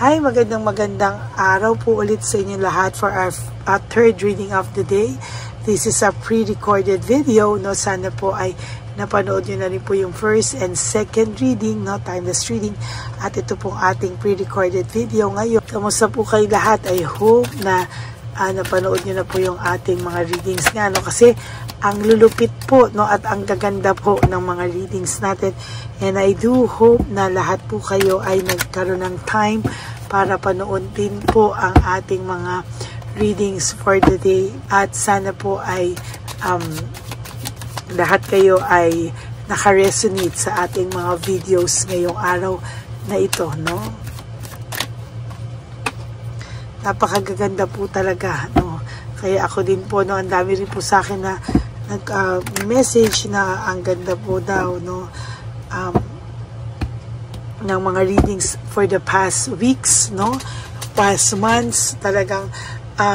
Hi, magandang araw po ulit sa inyo lahat for our third reading of the day. This is a pre-recorded video, no? Sana po ay napanood nyo na rin po yung first and second reading, no? Timeless reading. At ito pong ating pre-recorded video ngayon. Kamusta po kayo lahat? I hope na napanood nyo na po yung ating mga readings nga, no? Kasi ang lulupit po, no, at ang gaganda po ng mga readings natin. And I do hope na lahat po kayo ay nagkaroon ng time para panood din po ang ating mga readings for the day. At sana po ay lahat kayo ay nakaresonate sa ating mga videos ngayong araw na ito, no? Napakagaganda po talaga, no? Kaya ako din po, no, ang dami rin po sa akin na nag-message na ang ganda po daw, no, ng mga readings for the past weeks, no, past months. Talagang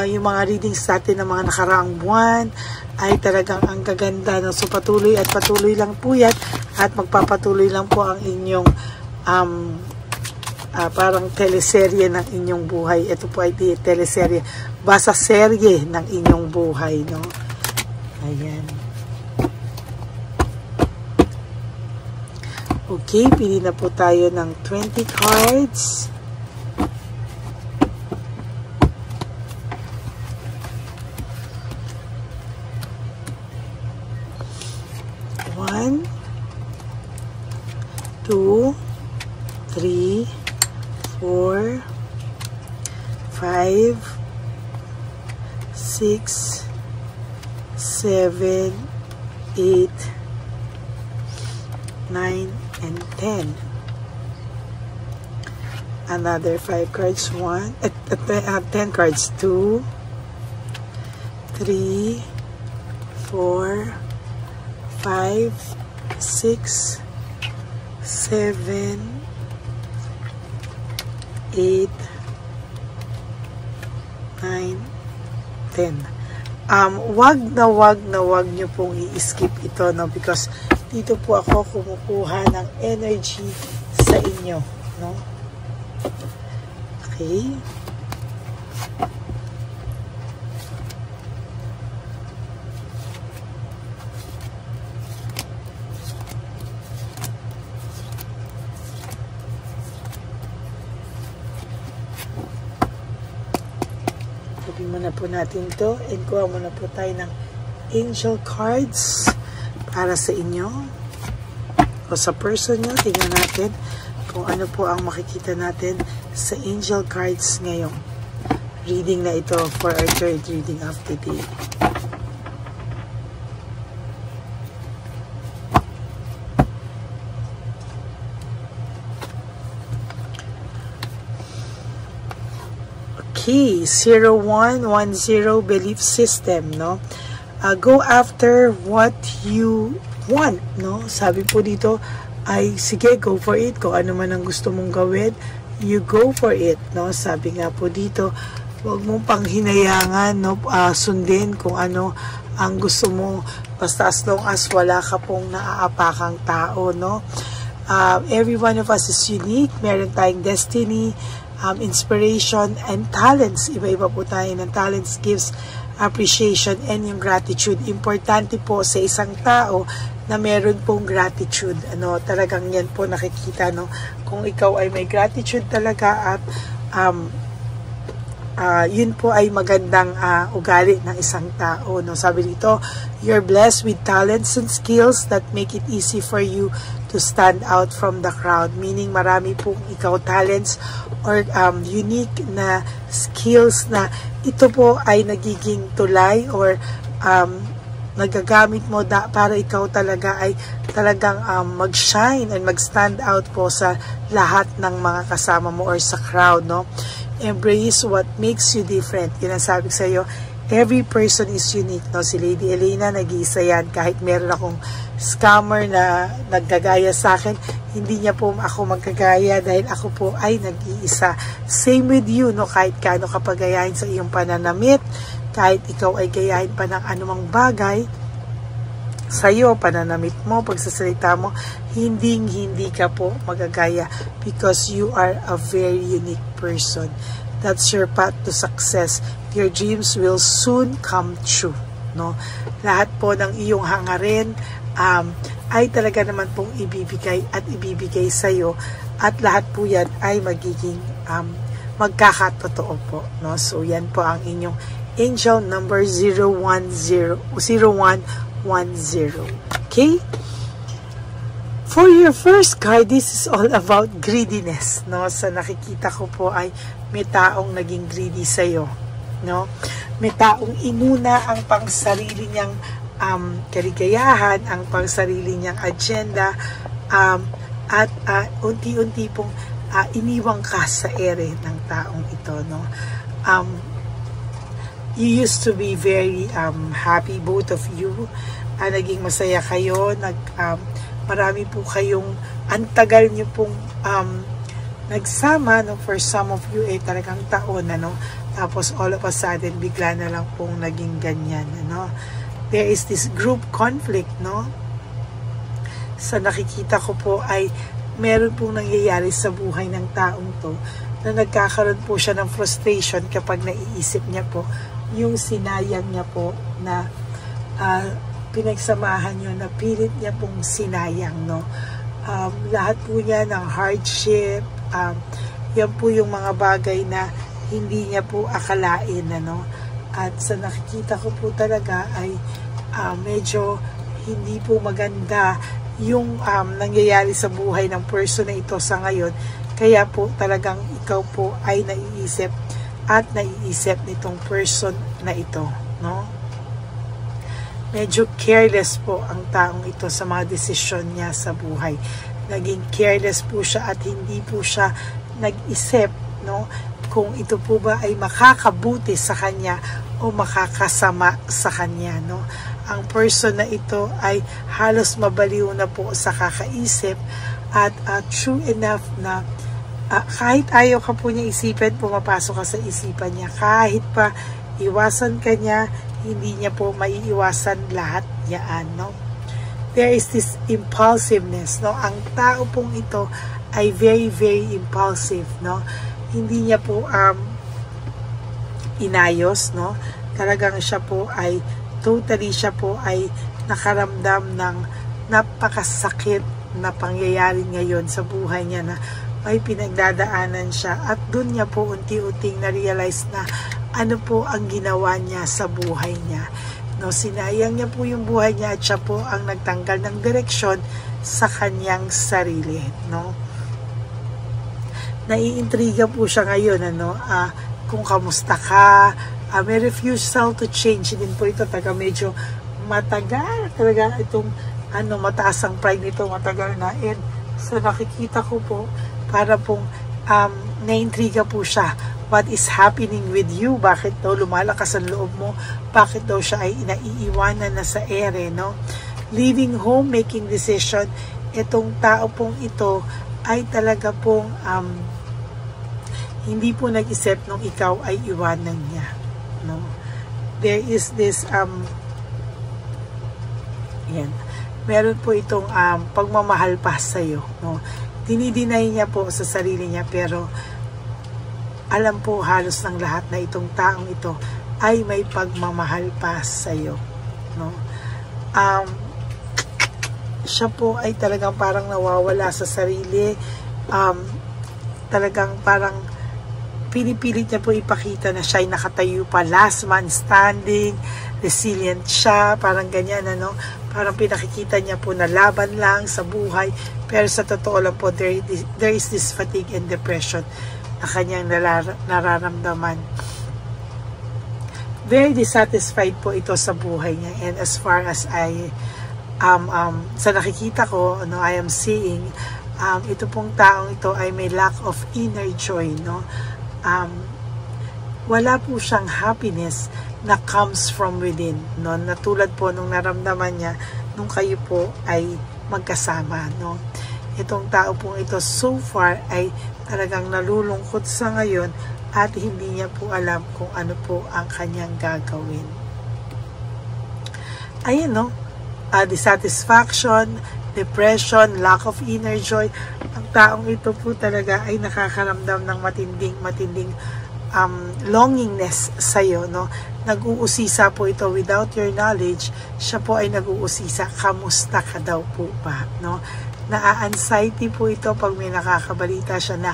yung mga readings natin ng mga nakaraang buwan ay talagang ang gaganda, no? So patuloy at patuloy lang po yan at magpapatuloy lang po ang inyong parang teleserye ng inyong buhay. Ito po ay teleserye, basta serye ng inyong buhay, no? Ayan. Okay, pili na po tayo ng 20 cards. One, 2, 3, 4, 5, 6, 7, 8, 9, and 10. Another 5 cards. 10 cards. 2, 3, 4, 5, 6, 7, 8, 9, 10. Wag na wag nyo pong i-skip ito, no, because dito po ako kumukuha ng energy sa inyo, no? Okay. Sabihin muna po natin to and kuha muna po tayo ng angel cards para sa inyo o sa person nyo. Tingnan natin kung ano po ang makikita natin sa angel cards ngayong reading na ito for our third reading of the day. Okay, 0110 belief system, no? Go after what you want, no? Sabi po dito ay sige, go for it. Kung ano man ang gusto mong gawin, you go for it, no? Sabi nga po dito, huwag mong panghinayangan, no? Sundin kung ano ang gusto mo, basta as long as wala ka pong naaapakang tao, no? Every one of us is unique. Meron tayong destiny, inspiration, and talents. Iba-iba po tayo ng talents, gifts, appreciation, and yung gratitude. Importante po sa isang tao na meron pong gratitude. Ano, talagang yan po nakikita, no? Kung ikaw ay may gratitude talaga at yun po ay magandang ugali ng isang tao, no? Sabi dito, you're blessed with talents and skills that make it easy for you to stand out from the crowd. Meaning marami pong ikaw talents or unique na skills na ito po ay nagiging tulay or nagagamit mo para ikaw talaga ay talagang mag-shine and mag-stand out po sa lahat ng mga kasama mo or sa crowd, no? Embrace what makes you different. Yun ang sabi sa iyo. Every person is unique, no? Si Lady Elena, nag-iisa yan. Kahit meron akong scammer na nagkagaya sa akin, hindi niya po ako magkagaya dahil ako po ay nag-iisa. Same with you, no? Kahit kaano ka pagayahin sa iyong pananamit, kahit ikaw ay gayahin pa ng anumang bagay, sa'yo, pananamit mo, pagsasalita mo, hindi ka po magagaya because you are a very unique person. That's your path to success. Your dreams will soon come true, no? Lahat po ng iyong hangarin ay talaga naman pong ibibigay sa'yo, at lahat po yan ay magiging magkakatotoo po, no? So yan po ang inyong angel number 0110. Okay? For your first card, this is all about greediness, no? Sa nakikita ko po ay may taong naging greedy sa'yo, no? May taong inuna ang pangsarili niyang kaligayahan, ang pangsarili niyang agenda, at unti-unti pong iniwang ka sa ere ng taong ito, no? You used to be very happy, both of you. Naging masaya kayo, marami po kayong, antagal nyo pong nagsama, no? For some of you, talagang taon, ano? Tapos all of a sudden, bigla na lang pong naging ganyan, ano? There is this group conflict, no? Sa nakikita ko po ay meron pong nangyayari sa buhay ng taong to, na nagkakaroon po siya ng frustration kapag naiisip niya po yung sinayang niya po na pinagsamahan nyo, na pilit niya pong sinayang, no? Lahat po niya ng hardship, yan po yung mga bagay na hindi niya po akalain, ano? At sa nakikita ko po talaga ay medyo hindi po maganda yung nangyayari sa buhay ng person na ito sa ngayon. Kaya po talagang ikaw po ay naiisip nitong person na ito, no? Medyo careless po ang taong ito sa mga desisyon niya sa buhay. Naging careless po siya at hindi po siya nag-isip, no, kung ito po ba ay makakabuti sa kanya o makakasama sa kanya, no? Ang person na ito ay halos mabaliw na po sa kakaisip, at true enough na kahit ayaw ka po niya isipin, pumapasok ka sa isipan niya. Kahit pa iwasan ka niya, hindi niya po maiiwasan lahat yan, no? There is this impulsiveness, no? Ang tao pong ito ay very, very impulsive, no? Hindi niya po inayos, no? Talagang siya po ay nakaramdam ng napakasakit na pangyayari ngayon sa buhay niya, na may pinagdadaanan siya, at dun niya po unti-unting na-realize na ano po ang ginawa niya sa buhay niya, no? Sinayang niya po yung buhay niya, at siya po ang nagtanggal ng direksyon sa kanyang sarili, no? Naiintriga po siya ngayon, ano, kung kamusta ka. May refusal to change din po ito. Medyo matagal talaga itong mataas ang pride nito, matagal na. And so nakikita ko po, para pong naintriga po siya. What is happening with you? Bakit daw lumalakas ang loob mo? Bakit daw siya ay naiiwanan na sa ere, no? Leaving home, making decision. Itong tao pong ito ay talaga pong hindi po nag-isip nung ikaw ay iwanan niya, no? There is this meron po itong pagmamahal pa sa'yo, no? Dinidinay niya po sa sarili niya, pero alam po halos ng lahat na itong taong ito ay may pagmamahal pa sa'yo, no? Siya po ay talagang parang nawawala sa sarili, talagang parang pinipilit niya po ipakita na siya ay nakatayo pa, last man standing, resilient siya, parang ganyan, ano? Parang pinakikita niya po na laban lang sa buhay, pero sa totoo lang po, there is this fatigue and depression na kanyang nararamdaman. Very dissatisfied po ito sa buhay niya, and as far as I sa nakikita ko, no, I am seeing, ito pong taong ito ay may lack of inner joy, no? Wala po siyang happiness na comes from within, no? Natulad po nung naramdaman niya nung kayo po ay magkasama, no? Itong tao pong ito so far ay talagang nalulungkot sa ngayon, at hindi niya po alam kung ano po ang kanyang gagawin. Ayun, no? dissatisfaction, depression, lack of inner joy. Ang taong ito po talaga ay nakakaramdam ng matinding longingness sa'yo, no? Nag-uusisa po ito without your knowledge. Siya po ay nag-uusisa, kamusta ka daw po ba, no? Naa-anxiety po ito pag may nakakabalita siya na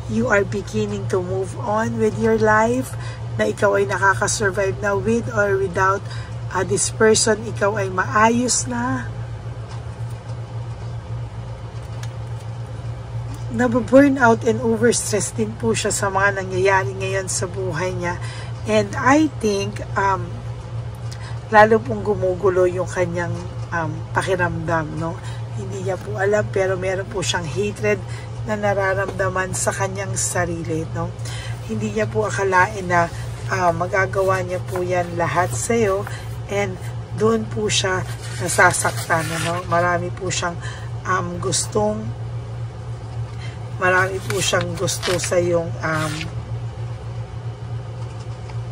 you are beginning to move on with your life, na ikaw ay nakaka-survive na with or without this person, ikaw ay maayos na. Nababurn out and overstressed din po siya sa mga nangyayari ngayon sa buhay niya. And I think, lalo pong gumugulo yung kanyang pakiramdam, no? Hindi niya po alam, pero meron po siyang hatred na nararamdaman sa kanyang sarili, no? Hindi niya po akalain na magagawa niya po yan lahat sa'yo, and doon po siya nasasaktan, no? Marami po siyang gusto sa yung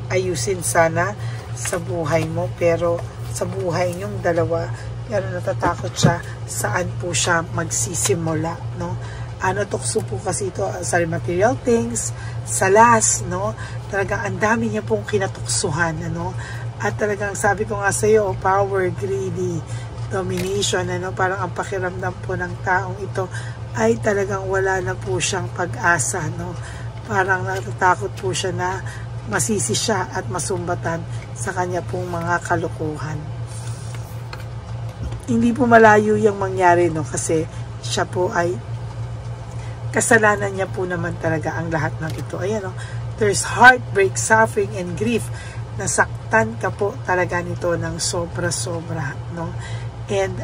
ayusin sana sa buhay mo, pero sa buhay niyong dalawa, pero natatakot siya saan po siya magsisimula, no? Tukso po kasi ito sa material things, sa last, no? Talagang ang dami niya pong kinatuksuhan, ano? At talagang sabi ko nga sa iyo, power, greedy, domination, ano? Parang ang pakiramdam po ng taong ito ay talagang wala na po siyang pag-asa, no? Parang natatakot po siya na masisi siya at masumbatan sa kanya pong mga kalukuhan. Hindi po malayo yung mangyari, no? Kasi siya po ay kasalanan niya po naman talaga ang lahat ng ito. Ayan, no? There's heartbreak, suffering, and grief. Nasaktan ka po talaga nito ng sobra-sobra, no? And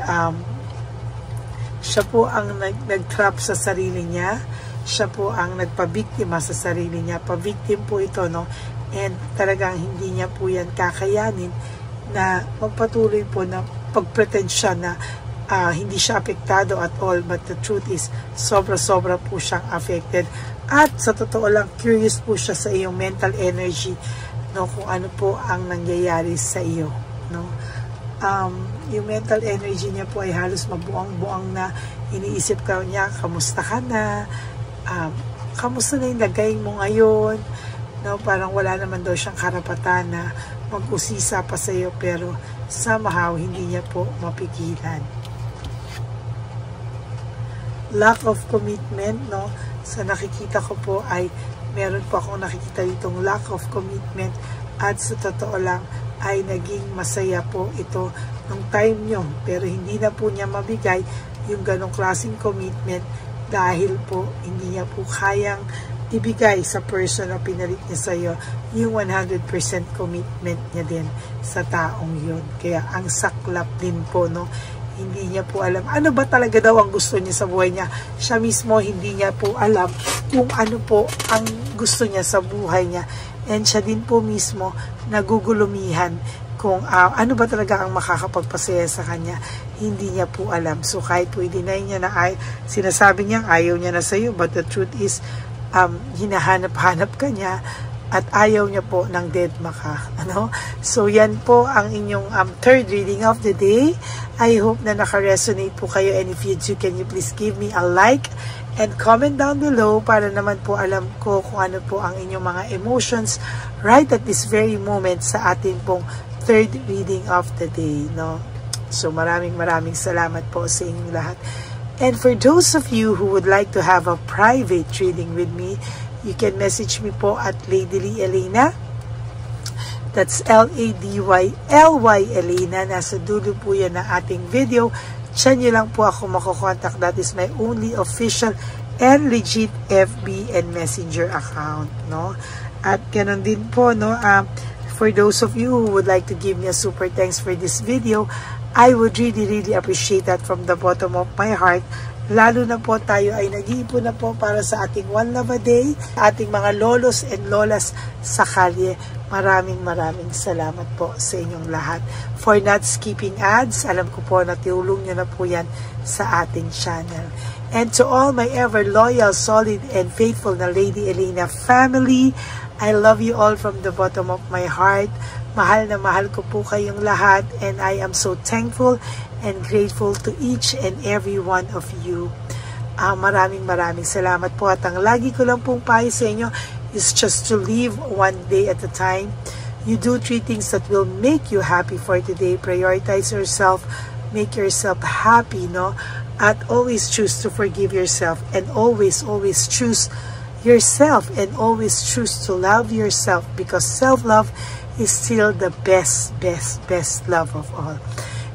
siya po ang nag-trap sa sarili niya. Siya po ang nagpabiktima sa sarili niya. Pabiktim po ito, no? And talagang hindi niya po yan kakayanin na magpatuloy po na pag-pretend siya na hindi siya apektado at all, but the truth is sobra-sobra po siyang affected. At sa totoo lang, curious po siya sa iyong mental energy, no, kung ano po ang nangyayari sa iyo, no. Yung mental energy niya po ay halos mabuang-buang na. Iniisip ka niya, kamusta ka na, kamusta na yung lagay mo ngayon, no. Parang wala naman daw siyang karapatan na mag-usisa pa sa iyo, pero somehow hindi niya po mapigilan. Lack of commitment, no? Sa nakikita ko po ay meron po akong nakikita ditong lack of commitment, at sa totoo lang ay naging masaya po ito nung time nyo, pero hindi na po niya mabigay yung ganong klaseng commitment dahil po hindi niya po kayang ibigay sa person na pinalit niya sa iyo yung 100% commitment niya din sa taong yun. Kaya ang saklap din po, no? Hindi niya po alam ano ba talaga daw ang gusto niya sa buhay niya. Siya mismo hindi niya po alam kung ano po ang gusto niya sa buhay niya. And siya din po mismo nagugulumihan kung ano ba talaga ang makakapagpasaya sa kanya. Hindi niya po alam. So kahit po i-deny niya na sinasabi niya ayaw niya na sa iyo, but the truth is hinahanap-hanap ka niya at ayaw niya po ng deadma ka, ano? So yan po ang inyong third reading of the day. I hope na naka-resonate po kayo, and if you do, can you please give me a like and comment down below para naman po alam ko kung ano po ang inyong mga emotions right at this very moment sa ating pong third reading of the day, no? So maraming salamat po sa inyong lahat. And for those of you who would like to have a private reading with me, you can message me po at Lady Lee Elena. That's L-A-D-Y-L-Y Elena. Nasa dulo po yan na ating video. Diyan nyo lang po ako makokontak. That is my only official and legit FB and Messenger account, no? At ganun din po, no? For those of you who would like to give me a super thanks for this video, I would really appreciate that from the bottom of my heart. Lalo na po tayo ay nag-iipon na po para sa ating One Love a Day, ating mga lolos and lolas sa kalye. Maraming salamat po sa inyong lahat for not skipping ads. Alam ko po na tiulong nyo na po yan sa ating channel. And to all my ever loyal, solid, and faithful na Lady Elena family, I love you all from the bottom of my heart. Mahal na mahal ko po kayong lahat, and I am so thankful and grateful to each and every one of you. Maraming salamat po, at ang lagi ko lang pong payo sa inyo is just to live one day at a time. You do 3 things that will make you happy for today. Prioritize yourself, make yourself happy, no? At always choose to forgive yourself, and always choose yourself, and always choose to love yourself, because self-love is still the best love of all.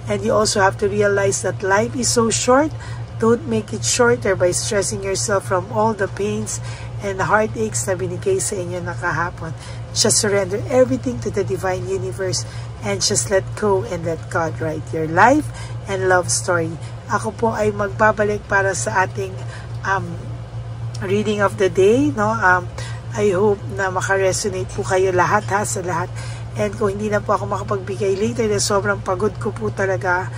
And you also have to realize that life is so short. Don't make it shorter by stressing yourself from all the pains and the heartaches na binigay sa inyo na kahapon. Just surrender everything to the divine universe and just let go and let God write your life and love story. Ako po ay magbabalik para sa ating reading of the day, no? I hope na makaresonate po kayo lahat, ha, sa lahat. And kung hindi na po ako makapagbigay later, na sobrang pagod ko po talaga,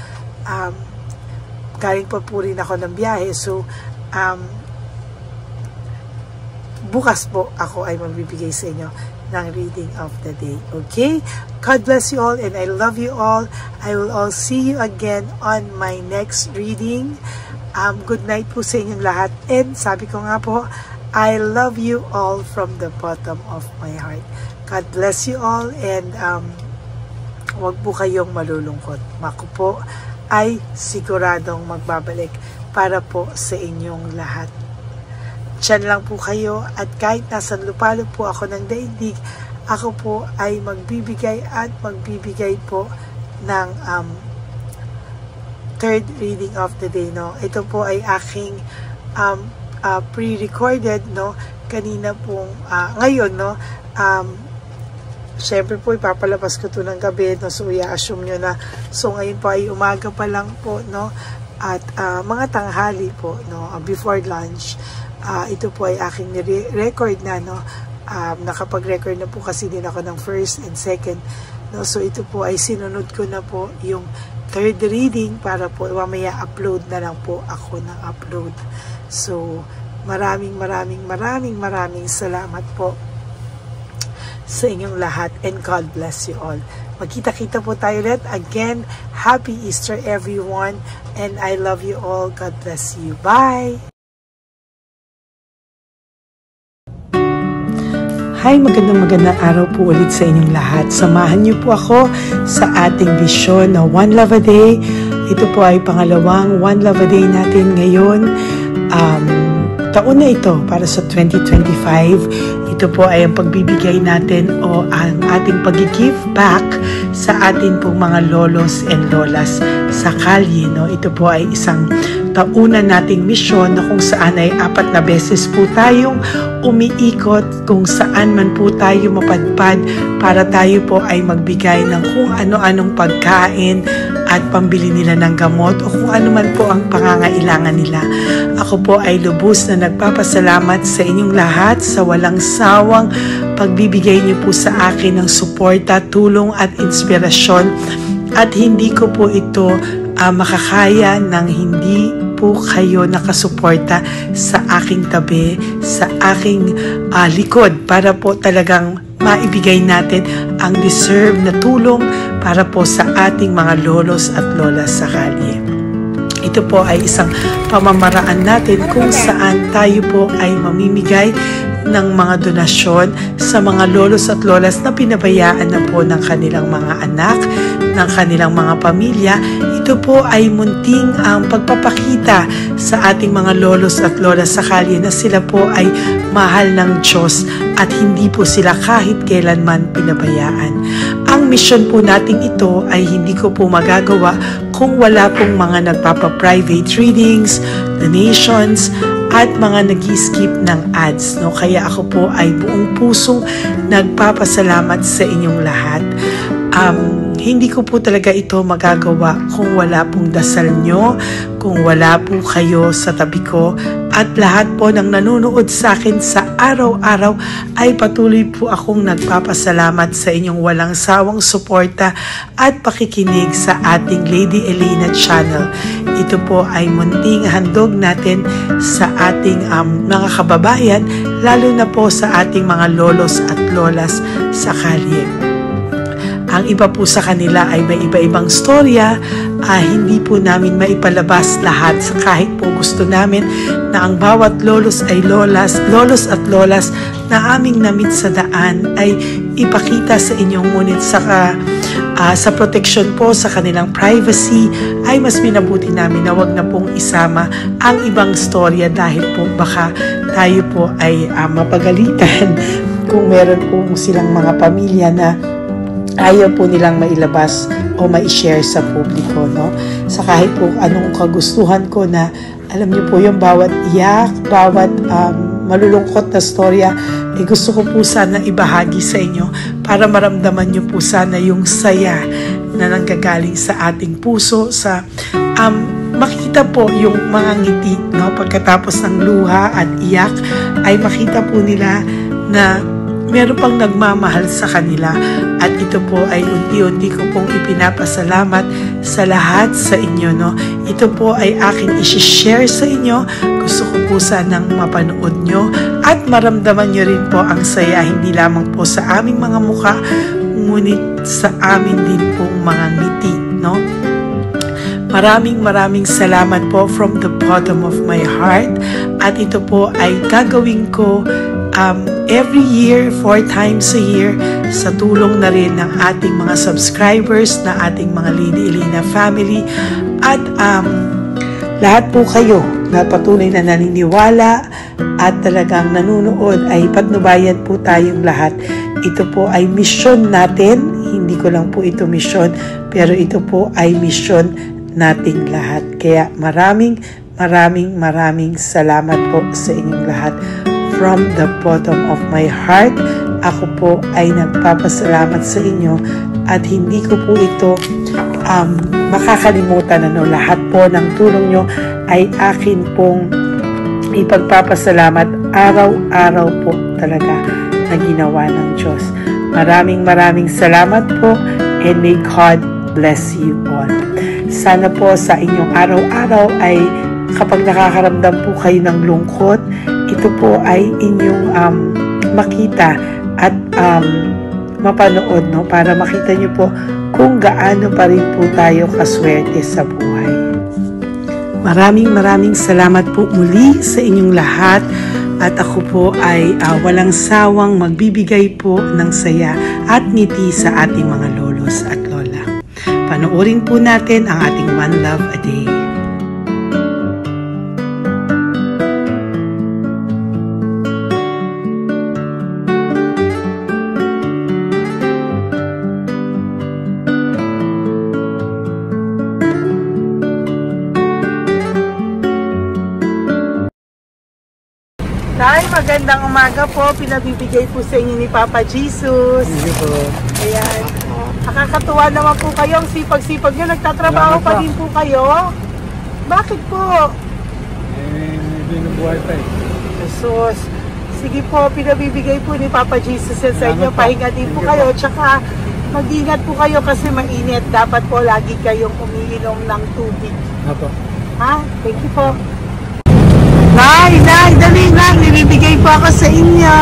galing pa po rin ako ng biyahe. So, bukas po ako ay magbibigay sa inyo ng reading of the day. Okay? God bless you all, and I love you all. I will all see you again on my next reading. Good night po sa inyong lahat. And sabi ko nga po, I love you all from the bottom of my heart. God bless you all, and wag po kayong malulungkot. Ako po ay siguradong magbabalik para po sa inyong lahat. Diyan lang po kayo, at kahit nasa lupalop po ako ng daigdig, ako po ay magbibigay po ng third reading of the day, no? Ito po ay aking pre-recorded, no? Kanina pong ngayon, no? Siyempre po, ipapalabas ko ito ng gabi, no? So, i-assume nyo na. So, ngayon po ay umaga pa lang po, no? At mga tanghali po, no? Before lunch. Ito po ay aking record na, no? Nakapag-record na po kasi din ako ng first and second, no? So, ito po ay sinunod ko na po yung third reading para po mamaya upload na lang po ako ng upload. So, maraming salamat po sa inyong lahat, and God bless you all. Magkita-kita po tayo ulit. Again, Happy Easter everyone, and I love you all. God bless you. Bye! Hi, magandang araw po ulit sa inyong lahat. Samahan niyo po ako sa ating vision na One Love a Day. Ito po ay pangalawang One Love a Day natin ngayon. Taon na ito para sa 2025. Ito po ay ang pagbibigay natin o ang ating pag-give back sa atin pong mga lolos and lolas sa kalye, no? Ito po ay isang taunan nating misyon na kung saan ay 4 na beses po tayong umiikot kung saan man po tayo mapadpad para tayo po ay magbigay ng kung ano-anong pagkain at pambili nila ng gamot o kung ano man po ang pangangailangan nila. Ako po ay lubos na nagpapasalamat sa inyong lahat sa walang sawang pagbibigay niyo po sa akin ng suporta, tulong at inspirasyon, at hindi ko po ito makakaya nang hindi po kayo nakasuporta sa aking tabi, sa aking likod, para po talagang maibigay natin ang deserve na tulong para po sa ating mga lolos at lolas sa kalye. Ito po ay isang pamamaraan natin kung saan tayo po ay mamimigay ng mga donasyon sa mga lolos at lolas na pinabayaan na po ng kanilang mga anak, ng kanilang mga pamilya. Ito po ay munting ang pagpapakita sa ating mga lolos at lolas sa kalye na sila po ay mahal ng Diyos at hindi po sila kahit kailanman pinabayaan. Ang mission po nating ito ay hindi ko po magagawa kung wala pong mga nagpapa-private readings, donations, at mga nag-skip ng ads, no? Kaya ako po ay buong pusong nagpapasalamat sa inyong lahat. Hindi ko po talaga ito magagawa kung wala pong dasal nyo, kung wala po kayo sa tabi ko, at lahat po ng nanonood sa akin sa araw-araw ay patuloy po akong nagpapasalamat sa inyong walang sawang suporta at pakikinig sa ating Lady Elena channel. Ito po ay munting handog natin sa ating mga kababayan, lalo na po sa ating mga lolos at lolas sa kalye. Ang iba po sa kanila ay may iba-ibang storya. Hindi po namin maipalabas lahat kahit po gusto namin na ang bawat lolos at lolas na aming namit sa daan ay ipakita sa inyo. Ngunit sa protection po sa kanilang privacy ay mas minabuti namin na wag na pong isama ang ibang storya dahil po baka tayo po ay mapagalitan kung meron po silang mga pamilya na ayaw po nilang mailabas o ma-share sa publiko, no? Sa kahit po anong kagustuhan ko na alam niyo po yung bawat iyak, bawat malulungkot na storya, gusto ko po sana ibahagi sa inyo para maramdaman niyo po sana yung saya na nanggagaling sa ating puso, sa makita po yung mga ngiti, no? Pagkatapos ng luha at iyak ay makita po nila na meron pang nagmamahal sa kanila, at ito po ay unti-unti ko pong ipinapasalamat sa lahat sa inyo, no? Ito po ay aking isi-share sa inyo. Gusto ko po sanang mapanood nyo at maramdaman nyo rin po ang saya, hindi lamang po sa aming mga mukha, ngunit sa amin din pong mga ngiti, no? Maraming salamat po from the bottom of my heart, at ito po ay gagawin ko every year, 4 times a year, sa tulong na rin ng ating mga subscribers, na ating mga Lady Elena family, at lahat po kayo na patuloy na naniniwala at talagang nanunood, ay patnubayan po tayong lahat. Ito po ay mission natin, hindi ko lang po ito mission, pero ito po ay mission nating lahat. Kaya maraming salamat po sa inyong lahat. From the bottom of my heart, ako po ay nagpapasalamat sa inyo, at hindi ko po ito makakalimutan. Lahat po ng tulong nyo ay akin pong ipagpapasalamat araw-araw po talaga na ginawa ng Diyos. Maraming salamat po, and may God bless you all. Sana po sa inyong araw-araw ay kapag nakakaramdam po kayo ng lungkot, ito po ay inyong makita at mapanood, no? Para makita nyo po kung gaano pa rin po tayo kaswerte sa buhay. Maraming salamat po muli sa inyong lahat, at ako po ay walang sawang magbibigay po ng saya at ngiti sa ating mga lolos at lola. Panoorin po natin ang ating One Love a Day. Tay, magandang umaga po. Pinabibigay po sa inyo ni Papa Jesus. Hindi po. Ayan. Nakakatuwa naman po kayo. Ang sipag-sipag nyo. Nagtatrabaho pa din po kayo. Bakit po? Binubuhay pa eh. Jesus. Sige po, pinabibigay po ni Papa Jesus sa inyo. Pahinga din po kayo. Tsaka mag-ingat po kayo kasi mainit. Dapat po lagi kayong umiinom ng tubig. Apo. Ha? Thank you po. Nay, dali lang. Nilibigay po ako sa inyo.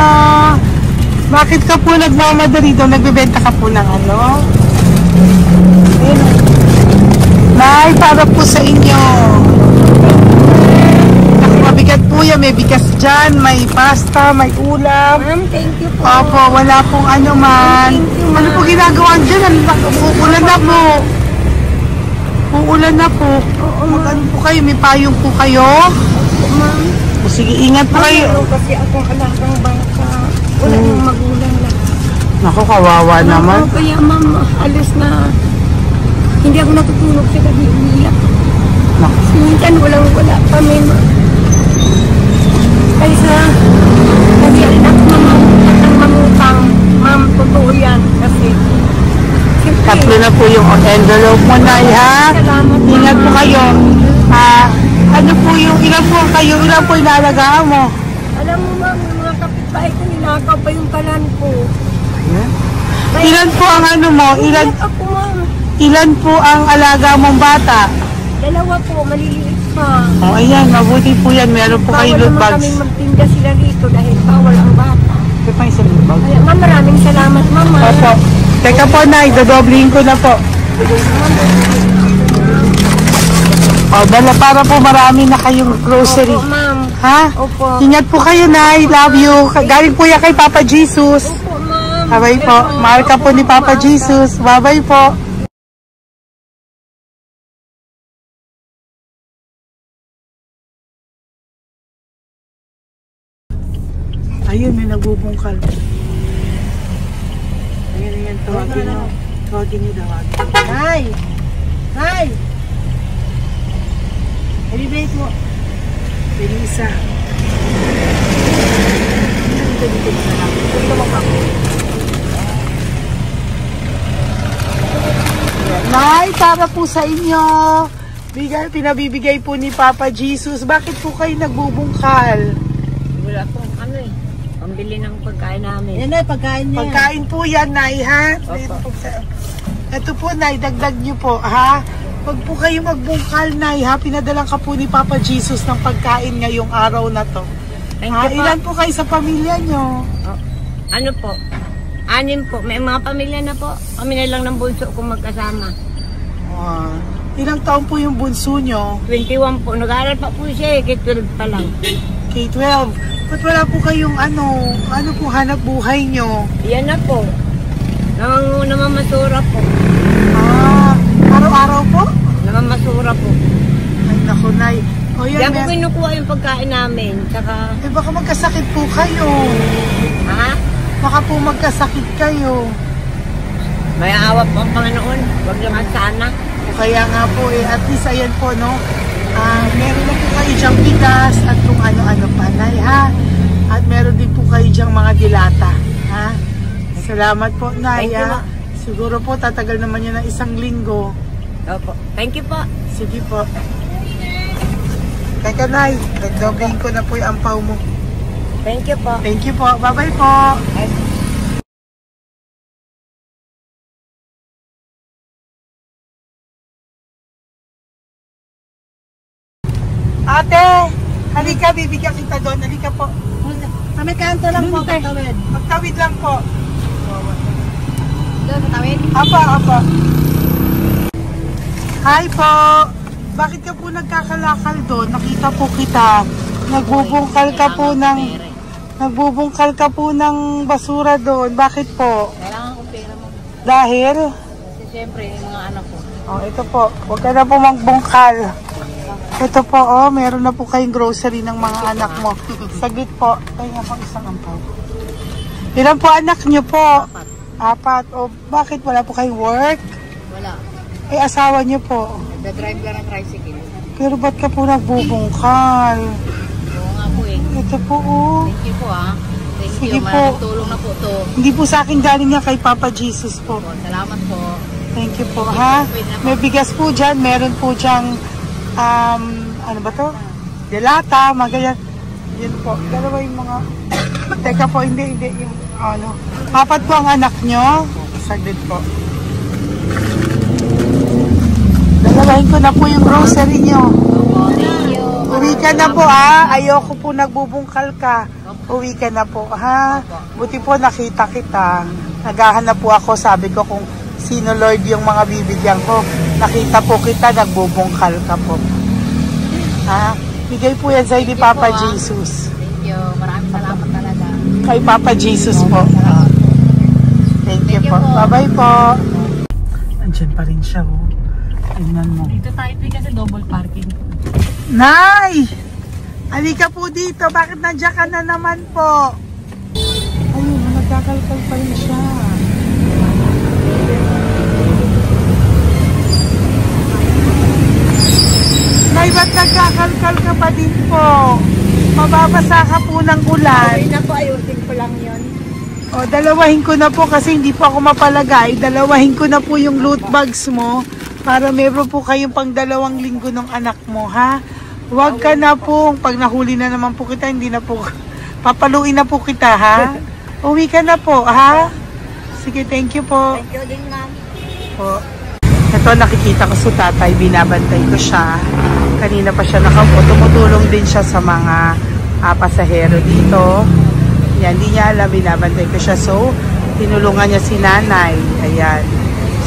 Bakit ka po nagmamadali doon? Nagbebenta ka po ng ano? Ayun. Nay, para po sa inyo. Mabigat po yan. May bigas dyan, may pasta, may ulam. Ma'am, thank you po. Opo, wala pong ano man. Thank you, Ano po ginagawa dyan? Uulan na po. Uulan na po. Mag-ano po kayo? May payong po kayo? Ma'am. Sige, ingat po kayo. Kasi akong alagang bata. Wala nang magulang lahat. Naku, kawawa naman. Kaya ma'am, alis na. Hindi ako natutulog sa gabi, umiyak. Naku. Minsan wala kami, ma'am. Kaysa, kasi anak mangutang. Ma'am, totoo yan. Kasi, Tatlo na po yung envelope mo, Nay, ha? Salamat, Ingat po Mama. kayo. Ano po yung, ilan po inalagaan mo? alam mo ma'am, yung mga kapitbahay ko, ninakaw pa yung kalan ko. Ayan. Ilan po ang ano mo? Ilan ako, ma'am? Ilan po ang alaga mong bata? Dalawa po, maliliit pa. Oh, ayan, mabuti po yan. Meron po kayo Bawal loot naman bags. kaming magtinda sila rito dahil bawal ang bata. Ito pa yung loot bag. Kaya ma'am, maraming salamat ma'am. Opo. Teka po, Nay, dodoblihin ko na po. O, dala para po marami na kayong grocery. Opo, ma'am. Ha? Opo. Ingat po kayo, Nay. Love you. Galing po yan kay Papa Jesus. Opo, ma'am. Bye-bye po. Mahal ka po ni Papa Jesus. Bye-bye po. Ayun, may nagbubungkal. Ayan, tawagin nyo. Tawagin nyo, tawagin. Hi! Hi! Ibibigay mo. Elisa. Dito na lang. Dito mo pa. Nay, para po sa inyo. Pinabibigay po ni Papa Jesus. Bakit po kayo nagbubungkal? Wala po, pambili ng pagkain namin. Yan na, pagkain niya. Pagkain po yan, Nay, ha? Ito po, Nay, dagdag nyo po, ha? Pag po kayo magbungkal, Nay, ha? Pinadalang ka po ni Papa Jesus ng pagkain ngayong araw na to. Thank Ha? you po. Ilan po kayo sa pamilya nyo? Ano po? 6 po. May mga pamilya na po. Kami na lang ng bunso kung magkasama. Ilang taon po yung bunso nyo? 21 po. Nag-aaral pa po siya eh. K-12 pa lang. K-12. Ba't wala po kayong ano po hanap buhay nyo? Yan na po. Namamasura po. Araw-araw po? Namamasura po. Ay, naku, Nay. O yan, Diyan po kinukuha yung pagkain namin. Tsaka, baka magkasakit po kayo. ha? Baka po magkasakit kayo. May awa po ang Panginoon. Huwag lang sana. O kaya nga po at least ayan po, no? Meron na po kayo dyang bigas at kung ano-ano pa, Nay, ha? At meron din po kayo dyang mga dilata, ha? Salamat po, Nay, Thank you, ha? Siguro po tatagal naman yun ng 1 linggo. Opo. Thank you po. Sige po. Teka, Nay, nagdobling ko na po yung ampaw mo. Thank you po. Thank you po. Bye-bye po. Ate, halika, bibigyan kita doon. Halika po. Kami kanto lang po, Lunte. patawid. Magtawid lang po. Doon, patawid. Apa. Hi po. Bakit ka po nagkakalakal doon? Nakita po kita. Nagbubungkal ka po ng basura doon. Bakit po? Kailangan kong pera mo. Dahil? Kasi siyempre, yung mga anak ko. Oh, ito po. Huwag ka na po magbungkal. Ito po, oh, meron na po kayong grocery ng mga anak mo. Saglit po. Ay, nga po isang ampaw. Ilan po anak nyo po? 4. O, bakit wala po kayong work? Wala. Ay, asawa nyo po. Nagda-drive lang ng tricycle. Pero ba't ka po nagbubungkal? Oo nga po eh. Ito po, oh. Thank you po ah. Thank Sige you. po. Maraming tulong na po to. Hindi po sa akin galing nga kay Papa Jesus po. Salamat po. Thank you po, ha? May bigas po dyan. Meron po dyang, ano ba to? Delata, magayan. Yun po. Dalawa yung mga... Teka po, hindi. Yung, ano. 4 po ang anak nyo. Saglit po. Dalawahin ko na po yung grocery nyo. Thank you. Uwi ka na po, ha? Ayoko po nagbubungkal ka. Uwi ka na po, ha? Buti po nakita kita. Naghahanap po ako, sabi ko kung sino Lord yung mga bibigyan ko. Nakita po kita, nagbubungkal ka po. Ha? Bigay po yan sa'yo ni Papa Jesus. Thank you. Maraming salamat talaga. Kay Papa Jesus po. Thank you po. Bye-bye po. Andyan pa rin siya, oh. Tingnan mo. Dito tayo kasi double parking. Nay! Halika po dito. Bakit nandiyan ka na naman po? Ayun, nagkakalkal pa rin siya. Nay, ba't nagkakalkal ka pa din po? Mababasa ka po ng ulan. Ayun na po, ayusin ko lang yun. O, dalawahin ko na po kasi hindi po ako mapalagay. Dalawahin ko na po yung loot bags mo para meron po kayong pang 2 linggo ng anak mo, ha? Huwag ka na po. Pag nahuli na naman po kita, hindi na po. Papaluin na po kita, ha? Uwi ka na po, ha? Sige, thank you po. Thank you din, ma'am. Po. Ito, nakikita ko sa tatay. Binabantay ko siya. Kanina pa siya nakaupo. Tumutulong din siya sa mga pasahero dito. Yan, hindi niya alam. Binabantay ko siya. So, tinulungan niya si nanay. Ayan.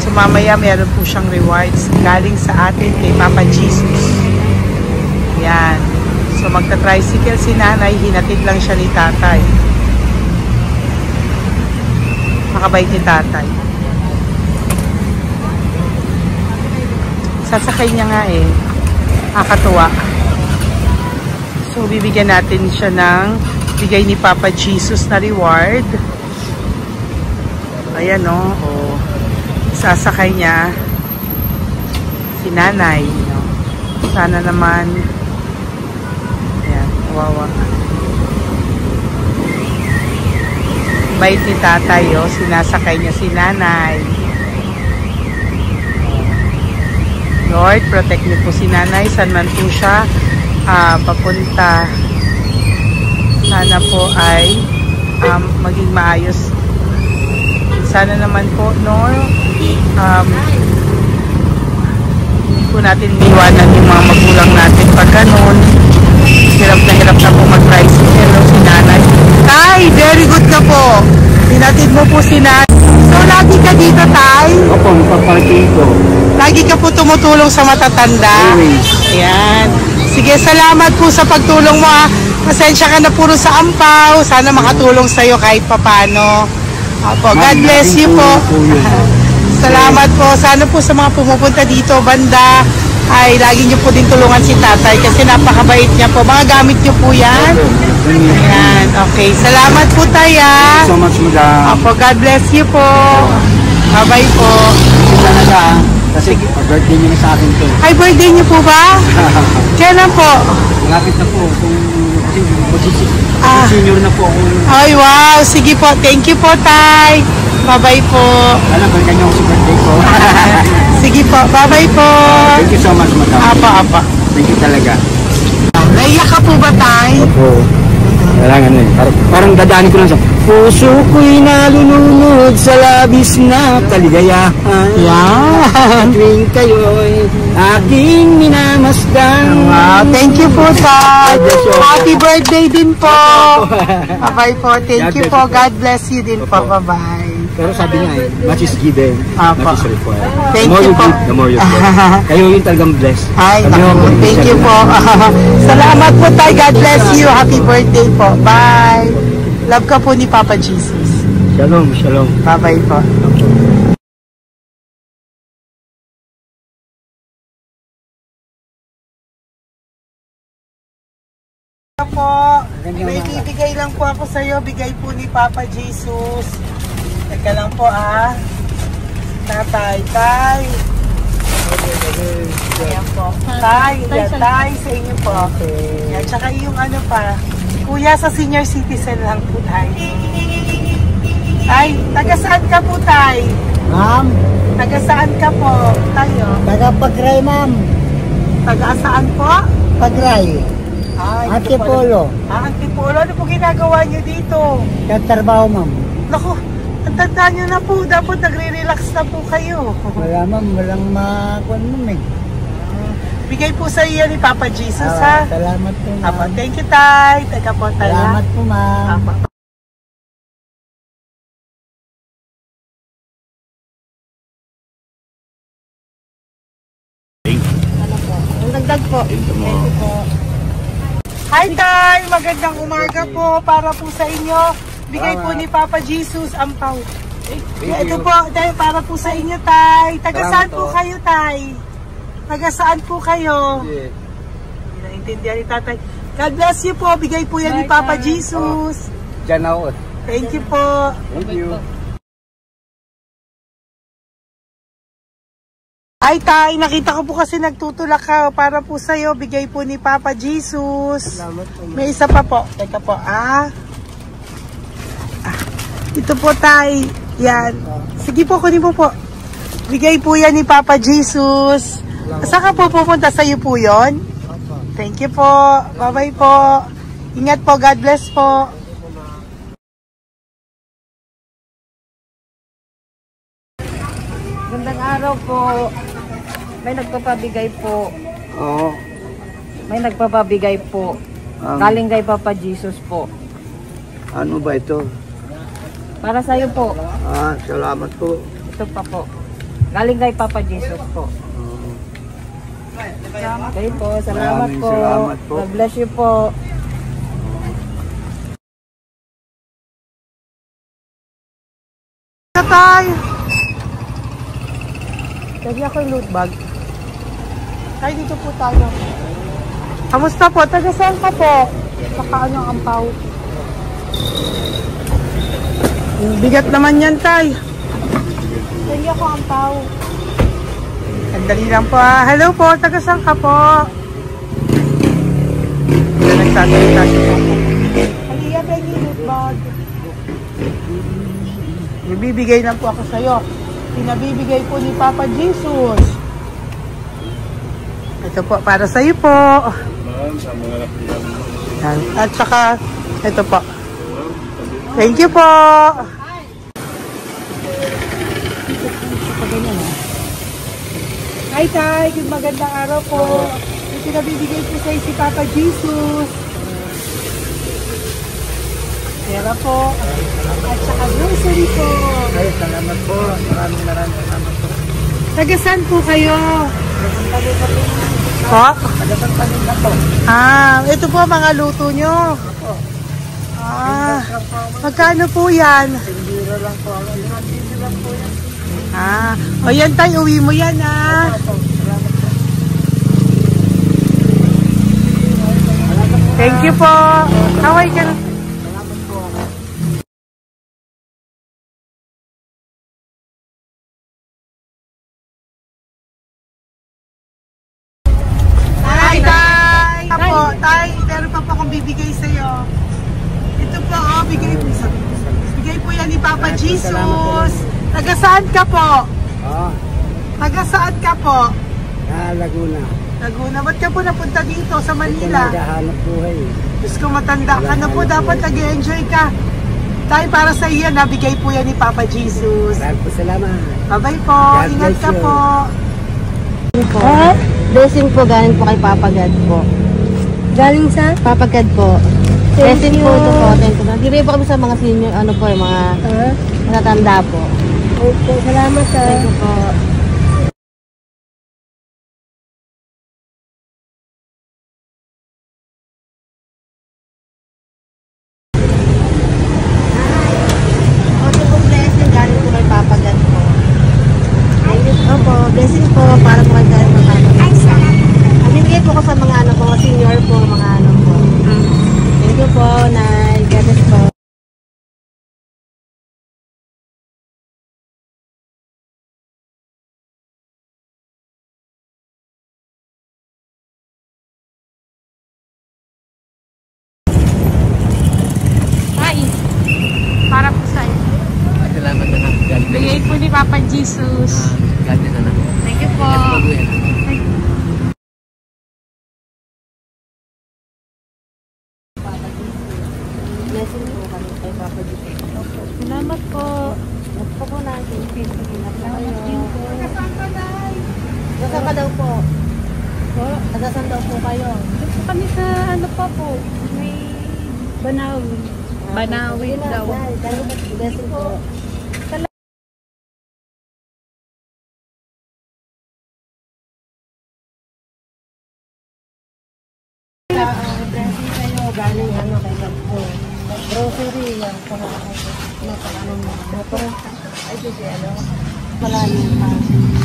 So mamaya meron po siyang rewards galing sa atin kay Papa Jesus. Ayan. So magta-tricycle si nanay, hinatid lang siya ni tatay. Makabait ni tatay. Sasakay niya nga eh. Nakakatuwa. So bibigyan natin siya ng bigay ni Papa Jesus na reward. Ayan o. Oh. Sasakay niya si nanay. No? Sana naman. Ayan. Kawawa. Bait ni tatay o. Sinasakay niya si nanay. Lord, protect niyo po si nanay. Saan man po siya papunta. Sana po ay maging maayos. Sana naman po, no, hindi po natin iwanan yung mga magulang natin pag ganun. Hirap na po mag-tricycle, no, si nanay. Tay, very good na po. Pinatid mo po si nanay. So, lagi ka dito, Tay? Opo, magpaparking ko. Lagi ka po tumutulong sa matatanda? Always. Ayan. Sige, salamat po sa pagtulong mo, ha. Pasensya ka na puro sa ampaw. Sana makatulong sa'yo kahit papano. Opo, God bless you po. Salamat po. Sana po sa mga pumupunta dito, banda, ay lagi niyo po din tulungan si tatay kasi napakabait niya po. Mga gamit niyo po yan. Ayan, okay. Salamat po tayo. Thank you so much, madam. Opo, God bless you po. Bye-bye po. Talaga, kasi birthday niyo na sa akin to. Ay, birthday niyo po ba? Kailan po? Malapit na po. Senior na po ako. Ay, wow. Sige po. Thank you po, Tay. Bye-bye po. Alam, balikan niyo ako sa birthday ko. Sige po. Bye-bye po. Thank you so much, madam. Apa. Thank you talaga. Naiyak ka po ba, Tay? Opo. Kailangan eh. Parang dadaanin ko lang siya. Puso ko'y nalulunod sa labis na kaligayahan. Yan. Tuwing kayo'y aking minamasdan. Wow. Thank you po, Tay. Happy birthday din po. Bye-bye po. Thank you po. God bless you din po. Bye-bye. Pero sabi nga eh, much is given, Apa. much is required. Thank The more you you po. give, the more you get. Kayo yung talagang blessed. Ay, Kami naku, yung thank you po. Salamat po, Tay. God bless you. Happy birthday po. Bye. Love ka po ni Papa Jesus. Shalom, shalom. Bye-bye po. Po, may bibigay lang po ako sa iyo, bigay po ni Papa Jesus. Teka lang po Tatay, Tay. Ayan po. Tay, sa inyo po. Yan, tsaka yung ano pa, kuya sa senior citizen lang po, Tay. Tay, taga saan ka po, Tay? Ma'am, Taga saan ka po, tayo? taga Pagray, ma'am. Taga saan po? Pagray. Antipolo. Antipolo. Ano po ginagawa nyo dito? Katrabaho, ma'am. Naku, ang tanda nyo na po. Dapat nagre-relax na po kayo. Wala, ma'am. Walang makuan, ma'am, eh. Bigay po sa iyo ni Papa Jesus, ha? Salamat po, ma'am. Apa, thank you, Tay. Teka po, Tay. Salamat po, ma'am. Apa. Ang dagdag po. Thank you po. Hi, Tay! Magandang umaga po para po sa inyo. Bigay po ni Papa Jesus ang pau. Ito po, Tay, para po sa inyo, Tay. Taga saan po kayo, Tay? Taga saan po kayo? Naintindihan ni Tatay. God bless you po. Bigay po yan ni Papa Jesus. Diyan ako. Thank you po. Thank you. Ay, Tay, nakita ko po kasi nagtutulak ka para po sa'yo. Bigay po ni Papa Jesus. May isa pa po. Teka po, ito po, Tay. Yan. Sige po, kunin po po. Bigay po yan ni Papa Jesus. Saan ka po pupunta? Sa'yo po yun? Thank you po. Bye-bye po. Ingat po. God bless po. Gandang araw po. May nagpapabigay po. Oo. May nagpapabigay po. Galing kay Papa Jesus po. Ano ba ito? Para sa'yo po. Salamat po. Ito pa po. Galing kay Papa Jesus po. Okay po, salamat Maraming po. salamat po. God bless you po. Tay! Lagi ako yung loot bag. Tay, dito po tayo. Kamusta po? Taga saan ka po? Saka ano ang ampaw? Bigat naman yan, Tay. Lagi ako ampaw. Sandali lang po. Hello po, taga saan ka po? Nagsasalita si Papa. Halika, Peggy, loot bag. Ibibigay lang po ako sa'yo. Pinabibigay po ni Papa Jesus. Ito po, para sa'yo po. At saka, ito po. Thank you po. Hi, Tay. Good magandang araw po. Yung pinabibigay po sa'yo si Papa Jesus. Pera po. At saka grocery po. Ay, salamat po. Maraming salamat po. Taga saan po kayo? Po? Taga-Pagpalinda po. Ito po mga luto nyo. Magkano po yan? Biro lang po. Biro lang po yan. O yan tayo, uwi mo yan Thank you po. Kaway ka na. Tay, meron pa po akong bibigay sa'yo. Ito po, bigay po yan ni Papa Jesus. Taga saan ka po? Taga saan ka po? Laguna. Laguna. Ba't ka po napunta dito sa Manila? Naghahanap buhay. Diyos ko, matanda ka na po. Dapat nag-enjoy ka. Tay, para sa iyo, nabigay po yan ni Papa Jesus. Maraming po salamat. Bye-bye po. Ingat ka po. Blessing po galing po kay Papa God po. Galing sa? Papa God po. Blessing po ito po. Thank you. Nagdiray po kami sa mga senior, ano po, yung mga matatanda po. Okay, salamat sir. Thank you po. Okay po, blessing galing po kay Papa God po. Opo, blessing po para po kay galing po Papa God. Bibigay po ko sa mga ano po, senior po, mga ano po. Thank you po, Nay. God bless po. Tay, para po sa'yo. Salamat na lang. Bigay po ni Papa Jesus. God bless na lang. Thank you po. Blessing po kami kay Papa Jesus. Salamat po. Opo po natin. Salamat din po. Nasaan ka daw po? Nasaan daw po kayo? Gusto kami sa ano pa po, may Banawi. Banawi daw. Blessing po. Blessing kayo. Galing ano kay God po. Grocery yan. Ano motor. Ay, sige ano. Malalim pa.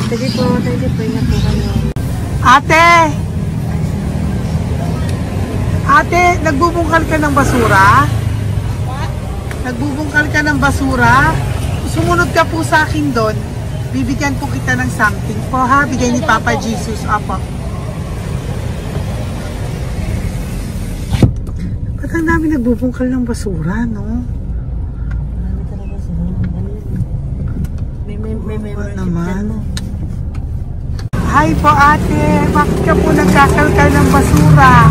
Sige po. Thank you po. Ingat po kayo. Ate, nagbubungkal ka ng basura? Nagbubungkal ka ng basura? Sumunod ka po sa akin doon. Bibigyan po kita ng something po ha. Bigay ni Papa Jesus. Apo. Ba't ang dami nagbubungkal ng basura, no? Marami talaga sila. May naman. Hi po ate. Bakit ka po nagkakalkal ng basura?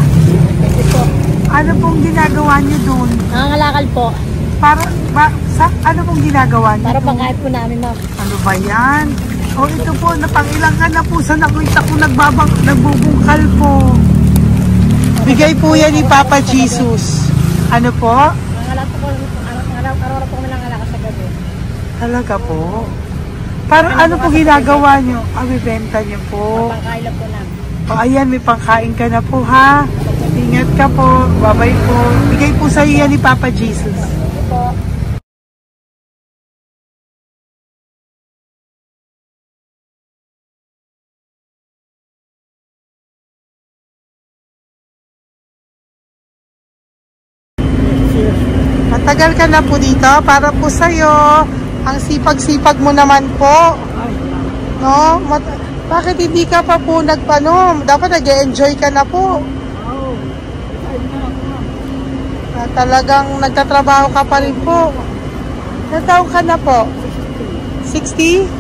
Ano pong ginagawa niyo doon? Nangangalakal po. Ano pong ginagawa niyo? Para pangkain po namin, ma'am. Ano ba yan? O ito po, napangilang ka na po sa nakita ko nagbubungkal po. Bigay po yan ni Papa Jesus. Ano po? Nangangalakal po kami. Araw-araw po kami nangangalakal sa gabi. Talaga po. Parang ano po ginagawa nyo? Bibenta nyo po. Pangkain lang po namin. Ayan, may pangkain ka na po, ha? Ingat ka po. Bye-bye po. Bigay po sa iyo yan ni Papa Jesus. Matagal ka na po dito. Para po sa'yo. Ang sipag-sipag mo naman po. No? Bakit hindi ka pa po nagpanom? Dapat nag-enjoy ka na po. Talagang nagtatrabaho ka pa rin po. Ilang taon ka na po? 63?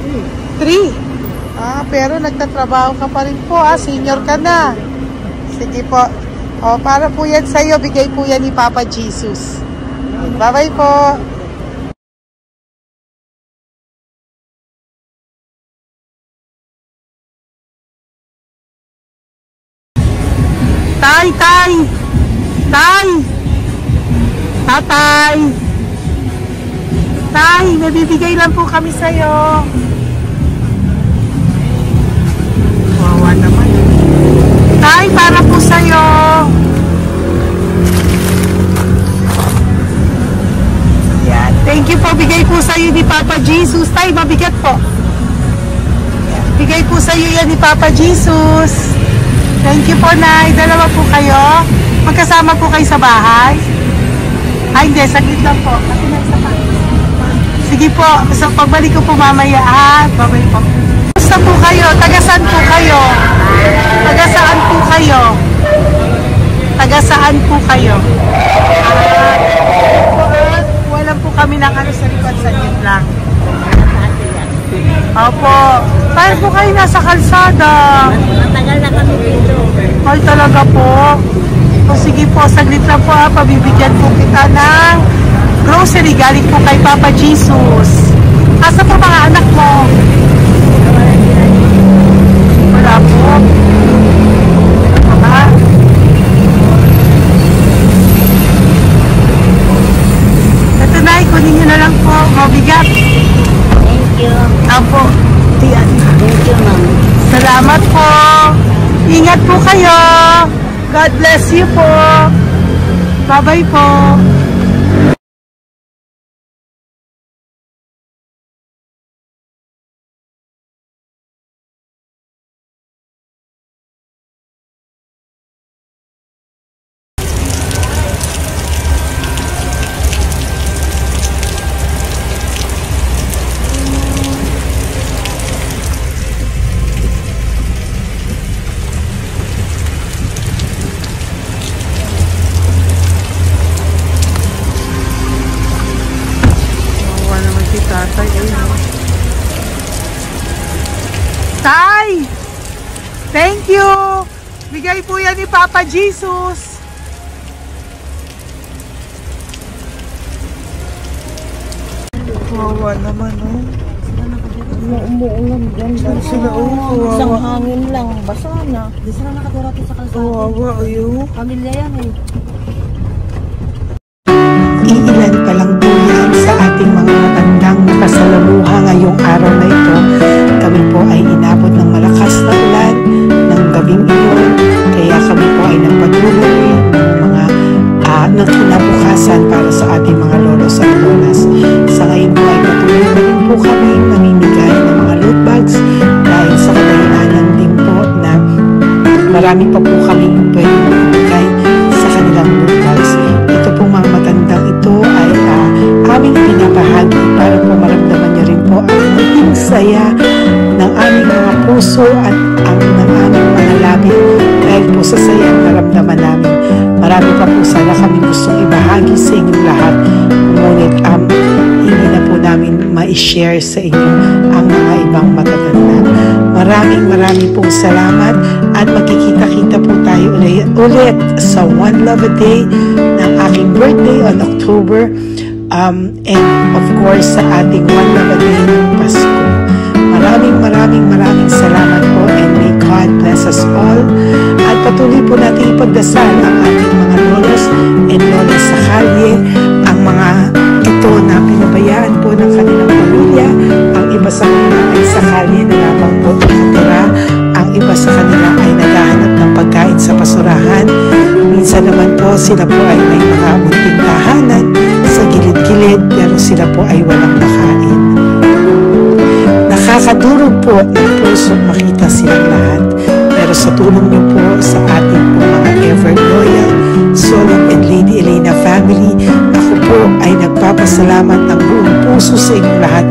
Pero nagtatrabaho ka pa rin po. Senior ka na. Sige po. Para po yan sa'yo. Bigay po yan ni Papa Jesus. Bye-bye po. Tay, may bibigay lang po kami sa'yo. Wawa naman. Tay, para po sa'yo. Yan. Thank you po. Bigay po sa'yo ni Papa Jesus. Tay, mabigat po. Bigay po sa'yo yan ni Papa Jesus. Thank you po, Nay. Dalawa po kayo. Magkasama po kayo sa bahay. Hindi. Saglit lang po. Sige po. So, pagbalik ko po mamaya. Babalik po. Gusto po kayo? Taga-saan po kayo? Taga-saan po kayo? Taga-saan po kayo? Wala po kami ng ano sa likod. Saglit lang. Opo. Tayo po kayo nasa kalsada. Matagal na kami dito. Ay, talaga po. Sige po, saglit lang po pabibigyan po kita ng grocery galing po kay Papa Jesus. Asa po mga anak mo? Wala po. Ito na, kunin nyo na lang po. Mabigat. Thank you. Apo. Thank you, ma'am. Salamat po. Ingat po kayo. God bless you po. Bye-bye po. Tay! Thank you! Bigay po yan ni Papa Jesus. Wawa naman, oh. Umuulan dyan. Sila, oh. Isang Wawa. hangin lang. Basa na. Di sila nakatira sa kalsada. Wawa, ayo. Pamilya yan eh. Iilan pa lang po yan sa ating mga matandang nakasalamuha ngayong araw na ito. Kami po ay inabot ng malakas na ulan ng gabing iyon. Kaya kami po ay nagpatuloy ng mga ng kinabukasan para sa ating mga lolos at lolas. Sa ngayon po ay patuloy na rin po kami mamimigay ng mga loot bags dahil sa kadahilanan din po na marami pa po kami pwede mamimigay sa kanilang loot bags. Ito po mga matandang ito ay aming pinapahagi para po maramdaman niyo rin po ang maging saya ng aming mga puso at ang ng aming mga labi dahil po sa saya ang naramdaman namin. Marami pa po sana kami gustong ibahagi sa inyong lahat, ngunit hindi na po namin ma-share sa inyo ang mga ibang matatanda. Maraming pong salamat at magkikita-kita po tayo ulit sa One Love a Day ng aking birthday on October and of course sa ating One Love a Day ng Pasko. Maraming salamat po and may God bless us all. At patuloy po natin ipagdasal ang ating mga lolos and lolas sa kalye, ang mga ito na pinabayaan po ng kanilang pamilya iba sa kanila ay sakali na lamang po nakatira. Ang iba sa kanila ay naghahanap ng pagkain sa basurahan. Minsan naman po sila po ay may mga munting tahanan sa gilid-gilid pero sila po ay walang makain. Nakakadurog po ng puso makita silang lahat. Pero sa tulong niyo po sa ating po mga ever loyal Solom and Lady Elena family, ako po ay nagpapasalamat ng buong puso sa inyong lahat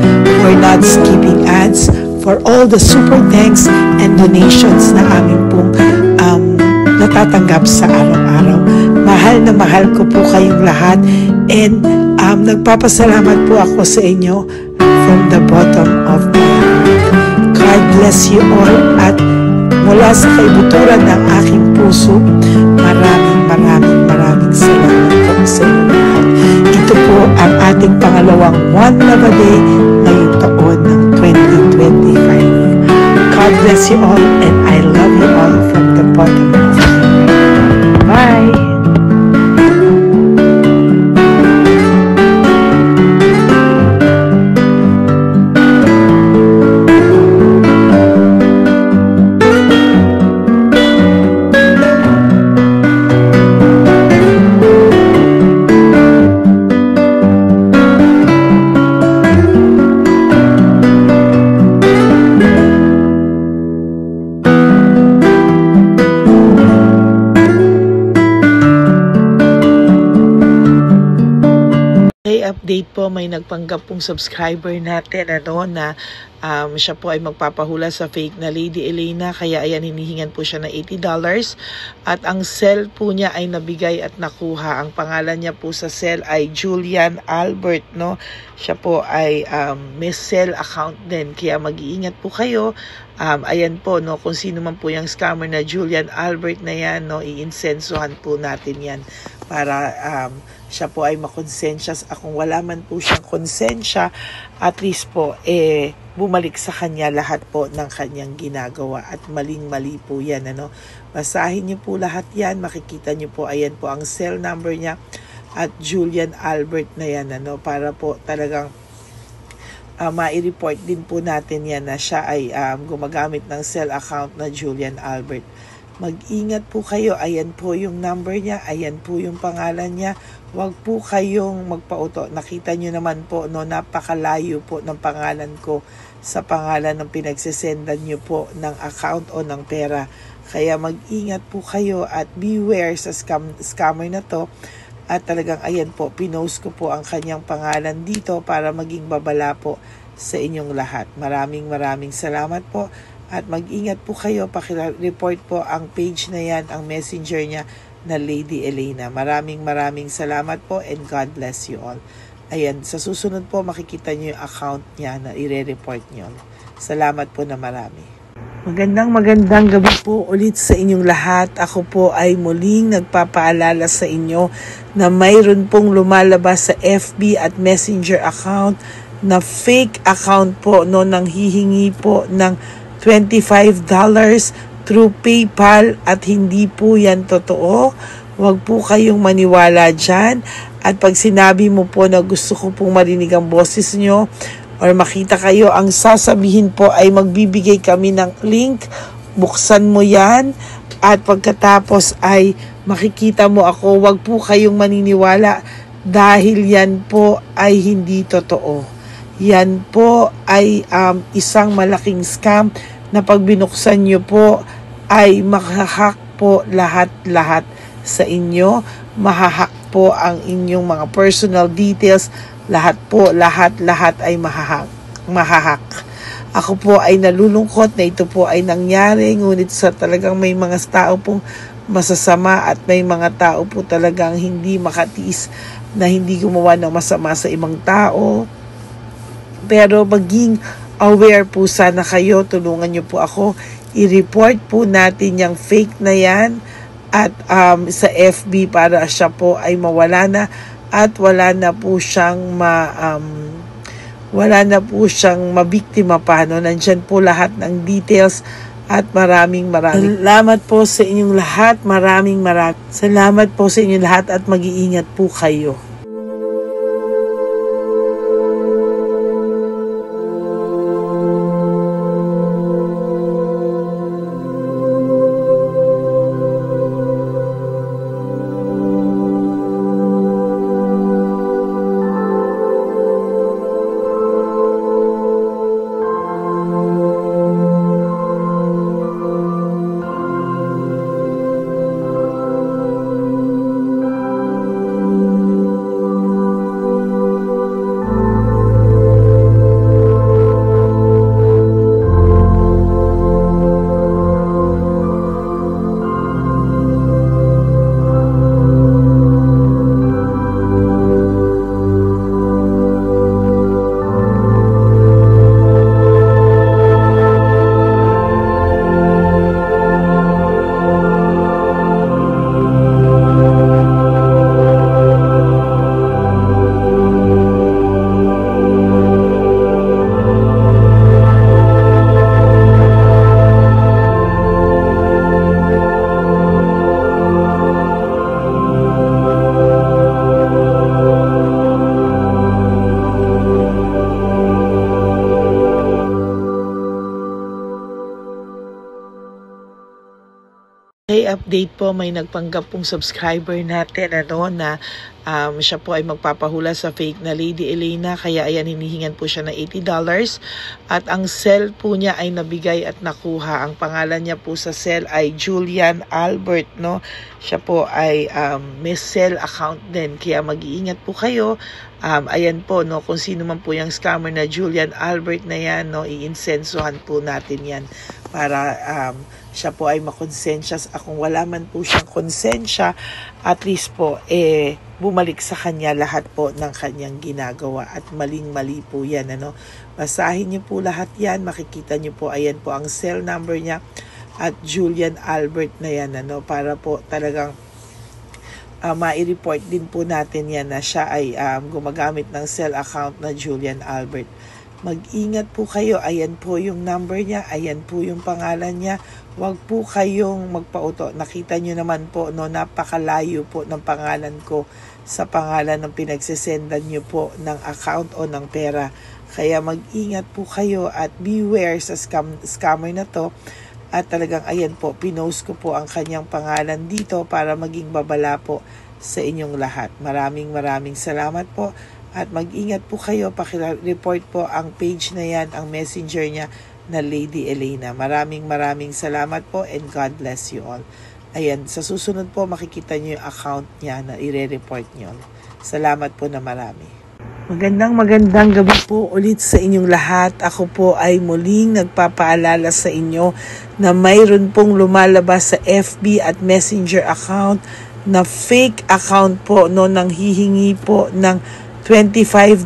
for not skipping ads, for all the super thanks and donations na aming pong natatanggap sa araw-araw. Mahal na mahal ko po kayong lahat and nagpapasalamat po ako sa inyo from the bottom of my heart. God bless you all at mula sa kaibuturan ng aking puso, maraming salamat po sa inyo lahat. Ito po ang ating pangalawang One Love a Day ngayong taon ng 2025. God bless you all and I love you all from the bottom of my heart. Bye! Update po, may nagpanggap pong subscriber natin na siya po ay magpapahula sa fake na Lady Elena, kaya ayan hinihingan po siya na $80 at ang cell po niya ay nabigay at nakuha. Ang pangalan niya po sa cell ay Julian Albert, no? Siya po ay may cell account din, kaya mag-iingat po kayo. Ayan po, no, kung sino man po yung scammer na Julian Albert na yan, no, iinsensuhan po natin yan para siya po ay makonsensya. Kung wala man po siyang konsensya, at least po bumalik sa kanya lahat po ng kanyang ginagawa at maling-mali po yan, ano. Basahin niyo po lahat yan, makikita niyo po, ayan po ang cell number niya at Julian Albert na yan, ano, para po talagang mai-report din po natin yan na siya ay gumagamit ng cell account na Julian Albert. Mag-ingat po kayo, ayan po yung number niya, ayan po yung pangalan niya. Huwag po kayong magpauto. Nakita nyo naman po, no, napakalayo po ng pangalan ko sa pangalan ng pinagsisendan nyo po ng account o ng pera. Kaya mag-ingat po kayo at beware sa scammer na to. At talagang ayan po, pinost ko po ang kanyang pangalan dito para maging babala po sa inyong lahat. Maraming salamat po. At mag-ingat po kayo, pakireport po ang page na yan, ang messenger niya na Lady Elena. Maraming salamat po and God bless you all. Ayan, sa susunod po makikita niyo yung account niya na ire-report niyo. Salamat po na marami. Magandang gabi po ulit sa inyong lahat. Ako po ay muling nagpapaalala sa inyo na mayroon pong lumalabas sa FB at Messenger account na fake account po, no, nang hihingi po ng $25 through PayPal at hindi po yan totoo. Huwag po kayong maniwala dyan. At pag sinabi mo po na gusto ko pong marinig ang boses nyo or makita kayo, ang sasabihin po ay magbibigay kami ng link. Buksan mo yan at pagkatapos ay makikita mo ako. Huwag po kayong maniniwala dahil yan po ay hindi totoo. Yan po ay isang malaking scam na pag binuksan nyo po ay mahahack po lahat sa inyo. Mahahack po ang inyong mga personal details. Lahat ay mahahack. Ako po ay nalulungkot na ito po ay nangyari. Ngunit sa talagang may mga tao pong masasama at may mga tao po talagang hindi makatiis na hindi gumawa ng masama sa ibang tao. Pero maging aware po sana kayo, tulungan nyo po ako, i-report po natin yung fake na yan at sa FB para siya po ay mawala na at wala na po siyang mabiktima pa, no? Nandyan po lahat ng details at maraming salamat po sa inyong lahat, maraming salamat po sa inyong lahat at mag-iingat po kayo. Okay, update po, may nagpanggap pong subscriber natin na siya po ay magpapahula sa fake na Lady Elena, kaya ayan, hinihingan po siya ng $80 at ang cell po niya ay nabigay at nakuha. Ang pangalan niya po sa cell ay Julian Albert, no? Siya po ay may cell account din, kaya mag-iingat po kayo. Ayan po, no, kung sino man po yung scammer na Julian Albert na yan, no, iinsensuhan po natin yan para siya po ay makonsensya. Kung wala man po siyang konsensya, at least po bumalik sa kanya lahat po ng kanyang ginagawa, at maling-mali po yan, ano. Basahin niyo po lahat yan, makikita niyo po, ayan po ang cell number niya at Julian Albert na yan, ano, para po talagang mai-report din po natin yan na siya ay gumagamit ng cell account na Julian Albert. Mag-ingat po kayo, ayan po yung number niya, ayan po yung pangalan niya. Huwag po kayong magpauto. Nakita nyo naman po, no, napakalayo po ng pangalan ko sa pangalan ng pinagsesendan nyo po ng account o ng pera. Kaya mag-ingat po kayo at beware sa scammer na to. At talagang ayan po, pinost ko po ang kanyang pangalan dito para maging babala po sa inyong lahat. Maraming salamat po. At mag-ingat po kayo, pakireport po ang page na yan, ang messenger niya na Lady Elena. Maraming salamat po and God bless you all. Ayan, sa susunod po makikita niyo yung account niya na ire-report niyo. Salamat po na marami. Magandang gabi po ulit sa inyong lahat. Ako po ay muling nagpapaalala sa inyo na mayroon pong lumalabas sa FB at Messenger account na fake account po, no, nang hihingi po ng $25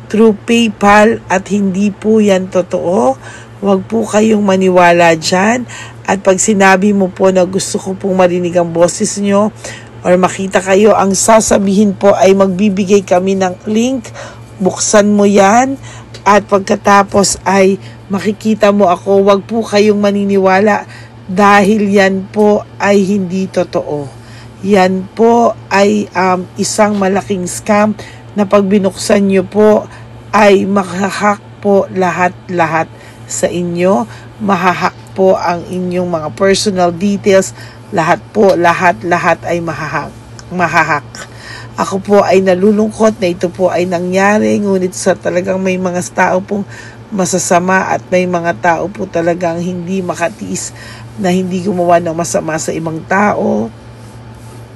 through PayPal at hindi po yan totoo. Huwag po kayong maniwala dyan. At pag sinabi mo po na gusto ko pong marinig ang boses nyo or makita kayo, ang sasabihin po ay magbibigay kami ng link. Buksan mo yan at pagkatapos ay makikita mo ako. Huwag po kayong maniniwala dahil yan po ay hindi totoo. Yan po ay isang malaking scam na pag binuksan nyo po ay mahahack po lahat sa inyo. Mahahack po ang inyong mga personal details. Lahat ay mahahack. Ako po ay nalulungkot na ito po ay nangyari, ngunit sa talagang may mga tao pong masasama at may mga tao po talagang hindi makatiis na hindi gumawa ng masama sa ibang tao.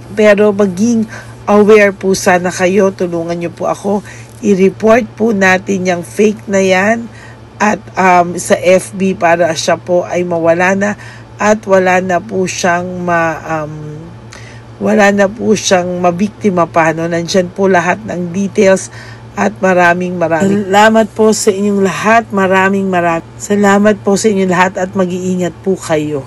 Pero maging aware po sana kayo, tulungan niyo po ako, i-report po natin yung fake na yan at sa FB para siya po ay mawala na at wala na po siyang mabiktima pa, no? Nandyan po lahat ng details at maraming salamat po sa inyong lahat. Maraming salamat po sa inyong lahat at mag-iingat po kayo.